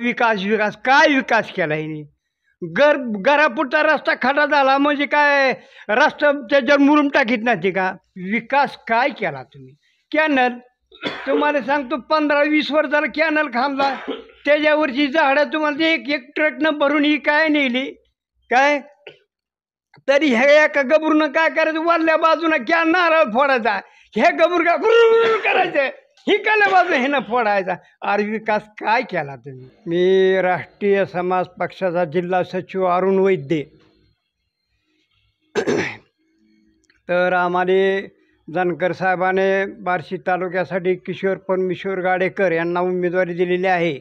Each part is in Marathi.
विकास विकास काय विकास केला हिने? घरापुरता रस्ता खडा झाला म्हणजे काय रस्ता त्याच्यावर मुरुम टाकीत नाही का? विकास काय केला तुम्ही? कॅनल तुम्हाला सांगतो 15-20 वर्षाला कॅनल खांबला, त्याच्यावरची झाडं तुम्हाला ते एक एक ट्रकनं भरून ही काय नेली काय? तरी ह्या एका गबरूनं काय करायचं, वरल्या बाजूनं कॅन नारळ फोडायचा, हे गबूर का करायचं, ही काल्या बाजू हे ना फोडायचा. अरे विकास काय केला तुम्ही? मी राष्ट्रीय समाज पक्षाचा जिल्हा सचिव अरुण वैद्य. तर आम्हाला जानकर साहेबाने बार्शी तालुक्यासाठी किशोर परमेश्वर गाडेकर यांना उमेदवारी दिलेली आहे.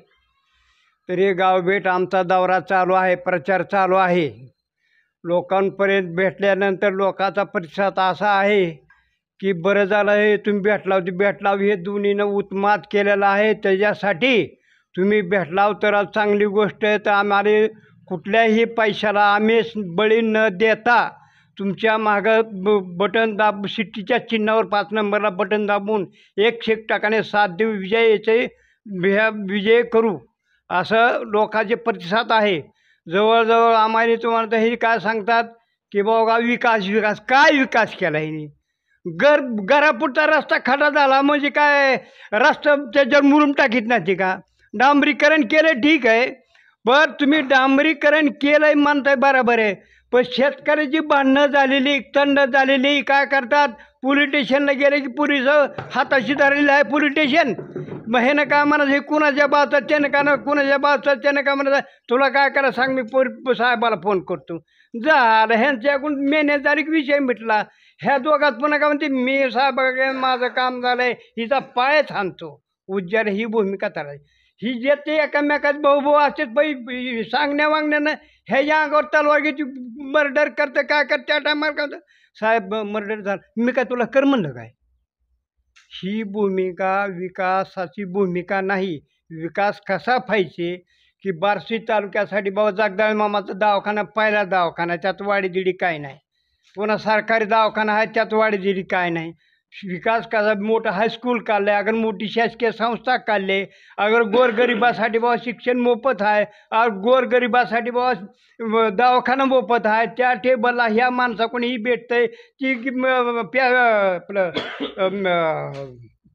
तर हे गावभेट आमचा दौरा चालू आहे, प्रचार चालू आहे. लोकांपर्यंत भेटल्यानंतर लोकांचा प्रतिसाद असा आहे की बरं झालं हे तुम्ही भेटलाव हे दोन्हीनं उत्मात केलेलं आहे. त्याच्यासाठी तुम्ही भेटलाव तर आज चांगली गोष्ट आहे. तर आम्हाला कुठल्याही पैशाला आम्ही बळी न देता तुमच्या मागं बटन दाब, शिट्टीच्या चिन्हावर 5 नंबरला बटन दाबून 100% साथ देऊ, विजय करू असं लोकांचे प्रतिसाद आहे. जवळजवळ आम्हाला तुम्हाला तर हे काय सांगतात की बाबा विकास विकास काय विकास केला हिने? घरापुरता रस्ता खडा झाला म्हणजे काय रस्ता त्याच्यावर मुरुम टाकीत नाही का? डांबरीकरण केलं ठीक आहे, बरं तुम्ही डांबरीकरण केलंय म्हणताय बरोबर आहे, पण शेतकऱ्याची भांडणं झालेली, तंड झालेली काय करतात, पोलीस स्टेशनला गेले की पोलीस हाताशी धरलेलं आहे पोलीस स्टेशन. मग हे ना काय म्हणत, हे कुणाच्या बाजूचं त्यानं का ना, कुणाच्या बाजूचं त्यानं का म्हणत, तुला काय करा सांग, मी साहेबाला फोन करतो. झालं ह्यांच्याकडून मेहनतदारी विषय मिटला. ह्या दोघात पुन्हा काय म्हणते, मी साहेब माझं काम झालंय, हिचा पायच हाणतो उज्ज्वल, ही भूमिका करायची. ही जे ते एकामेकात भाऊ असतात बाई, सांगण्या वागण्यानं ह्याच्या अंगावर तलवार घेते, मर्डर करतं काय करतं, त्या टायमाला करतं साहेब मर्डर झालं, मी काय तुला कर म्हणलं काय? ही भूमिका विकासाची भूमिका नाही. विकास कसा पाहिजे की बार्शी तालुक्यासाठी बाबा जगदाळे मामाचा दवाखाना, पहिला दवाखाना, त्यात वाढीदिडी काय नाही. पुन्हा सरकारी दवाखाना आहे, त्यात वाढीदिडी काय नाही. विकास कसा, मोठं हायस्कूल काढलं आहे, अगर मोठी शासकीय संस्था काढले, अगर गोरगरिबासाठी बाबा शिक्षण मोफत आहे, गोरगरिबासाठी बाबा दवाखाना मोफत आहे, त्या टेबलला ह्या माणसाकडूनही भेटतंय की आपलं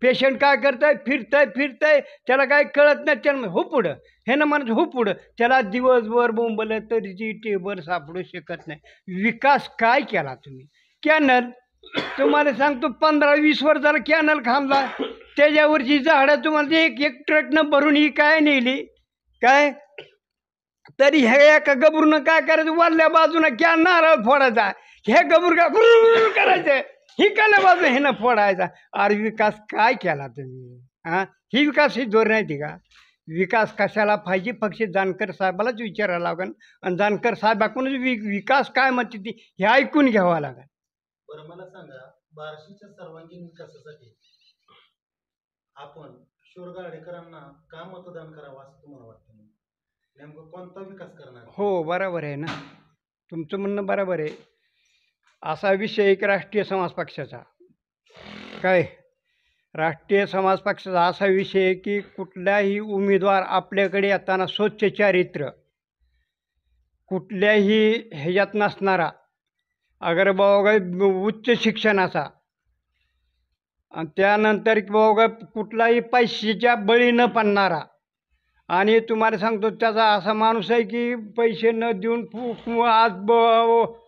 पेशंट काय करतंय, फिरतंय त्याला काय कळत नाही, त्याला हो पुढं हे ना म्हणत, हो पुढं त्याला दिवसभर बोंबलं तरी ती टेबल सापडू शकत नाही. विकास काय केला तुम्ही? कॅनल तुम्हाला सांगतो 15-20 वर्षाला कॅनल खांबला, त्याच्यावरची झाडं तुम्हाला ते एक एक ट्रकनं भरून ही काय नेली काय? तरी ह्या एका गबरूनं काय करायचं, वरल्या बाजूनं कॅन नारळ फोडायचा, हे गबूर का करायचं, ही काल्या बाजू हे ना फोडायचा. अरे विकास काय केला तुम्ही? हां, ही विकास ही धोरण आहे ती का? विकास कशाला पाहिजे फक्त जानकर साहेबालाच विचारायला लागेल, आणि जानकर साहेबाकडूनच विकास काय म्हणते ती हे ऐकून घ्यावं लागेल. बरं मला सांगा, बार्शीच्या सर्वांगीण विकासासाठी आपण किशोर गाडेकरांना का मतदान करावं असं तुम्हाला वाटतं? नेमकं कोणता विकास करणार? हो बरोबर आहे ना, तुमचं म्हणणं बरोबर आहे. असा विषय एक राष्ट्रीय समाज पक्षाचा काय, राष्ट्रीय समाज पक्षाचा असा विषय आहे की कुठल्याही उमेदवार आपल्याकडे येताना स्वच्छ चारित्र्य, कुठल्याही ह्याच्यात नसणारा, अगर बाबा उच्च शिक्षणाचा, आणि त्यानंतर बाबा कुठलाही पैशाच्या बळी न पडणारा, आणि तुम्हाला सांगतो त्याचा असा माणूस आहे की पैसे न देऊन आज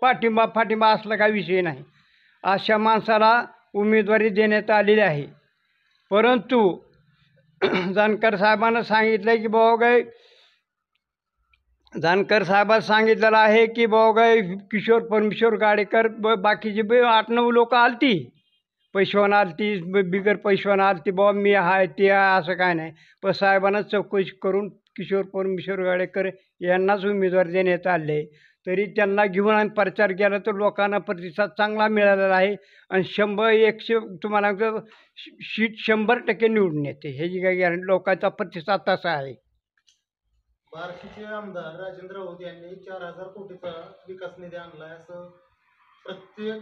पाठिंबा असला काही विषय नाही. अशा माणसाला उमेदवारी देण्यात आलेली आहे. परंतु जानकर साहेबांना सांगितलं की बाबा जानकर साहेबांना सांगितलेलं आहे की बाबा किशोर परमेश्वर गाडेकर बाकीचे 8-9 लोक आलती, पैशवान आलती, बिगर पैशवान आलती, बाबा मी आहे ते आहे असं काय नाही. पण साहेबांना चौकशी करून किशोर परमेश्वर गाडेकर यांनाच उमेदवार देण्यात आले. तरी त्यांना घेऊन आणि प्रचार केला तर लोकांना प्रतिसाद चांगला मिळालेला आहे, आणि 100-100 तुम्हाला सीट 100% निवडून येते, ह्याची काही गॅरंटी. लोकांचा प्रतिसाद तसा आहे. बार्शीचे आमदार राजेंद्र राऊत यांनी 4,000 कोटीचा विकास निधी आणलाय असं प्रत्येक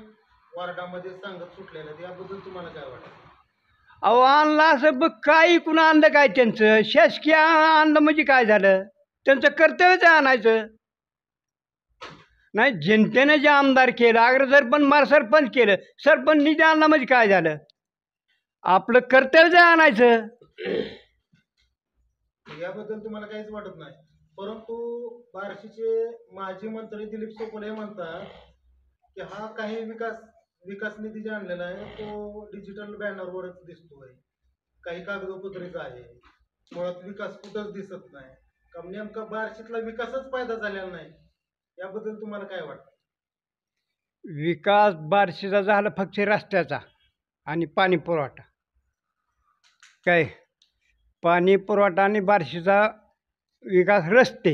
वार्डामध्ये सांगत सुटलेलं, याबद्दल तुम्हाला काय वाटतं? अहो आणलं असं बघ, काय कुणा आणलं काय त्यांचं शासकीय आणलं म्हणजे काय झालं, त्यांचं कर्तव्यच आहे आणायचं. नाही, जनतेने जे आमदार केलं, अगर सरपंच सरपंच केलं, सरपंच निधी आणला म्हणजे काय झालं, आपलं कर्तव्यच आहे आणायचं. याबद्दल तुम्हाला काहीच वाटत नाही. परंतु बार्शीचे माजी मंत्री दिलीप सोपल हे म्हणतात की हा काही विकास निधी जे आणलेला आहे तो डिजिटल बॅनरवरच दिसतोय, काही कागदोपत्रीच आहे, मुळात विकास कुठंच दिसत नाही. का नेमका बार्शीतला विकासच फायदा झालेला नाही, याबद्दल तुम्हाला काय वाटतं? विकास बार्शीचा झाला फक्त रस्त्याचा आणि पाणी पुरवठा. काय पाणी पुरवठा आणि बार्शीचा विकास, रस्ते,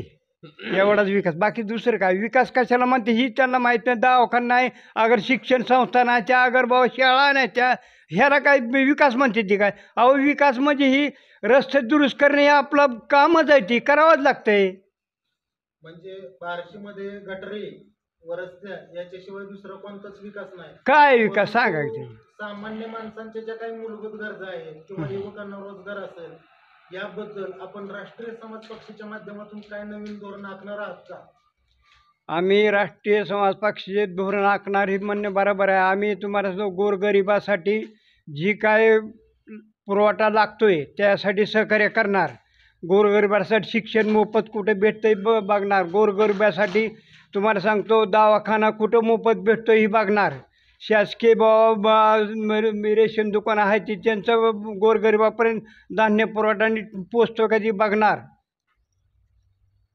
एवढाच विकास. बाकी दुसरं काय विकास कशाला म्हणते ही त्यांना माहीत नाही. दवाखाना नाही, अगर शिक्षण संस्था नाही त्या, अगर बाबा शाळा नाही त्या, ह्याला काय विकास म्हणते ती काय? अहो विकास म्हणजे ही रस्ते दुरुस्त करणे हे आपलं कामच आहे, ती करावंच लागतंय. म्हणजे बार्शीमध्ये गटरी व रस्त्या याच्याशिवाय दुसरा कोणताच विकास नाही. काय विकास सांगा परंतु की? सामान्य माणसांच्या ज्या काही मूलभूत गरजा आहेत किंवा युवकांना रोजगार असेल, याबद्दल आपण राष्ट्रीय समाज पक्षाच्या माध्यमातून काय नवीन धोरण आखणार आहात का? आम्ही राष्ट्रीय समाज पक्षाचे धोरण आखणार हे म्हणणे बरोबर आहे. आम्ही तुम्हाला जो गोरगरिबासाठी जी काय पुरवठा लागतोय त्यासाठी सहकार्य करणार. गोरगरिबासाठी शिक्षण मोफत कुठे भेटतंय बघणार. गोरगरिबासाठी तुम्हाला सांगतो दवाखाना कुठं मोफत भेटतो ही बघणार. शासकीय रेशन दुकान आहे ती त्यांचं गोरगरिबापर्यंत धान्य पुरवठा आणि पोचतो का ती बघणार.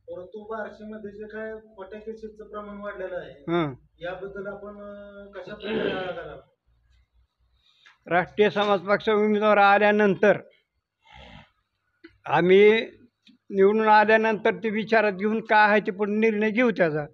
परंतु बार्शीमध्ये जे काय फटाके शेतीचं प्रमाण वाढलेलं आहे, हं. याबद्दल आपण कशा प्रकारे आळा घालावा? राष्ट्रीय समाज पक्ष उमेदवार आल्यानंतर आम्ही निवडून आल्यानंतर ते विचारात घेऊन काय आहे ते पण निर्णय घेऊ त्याचा.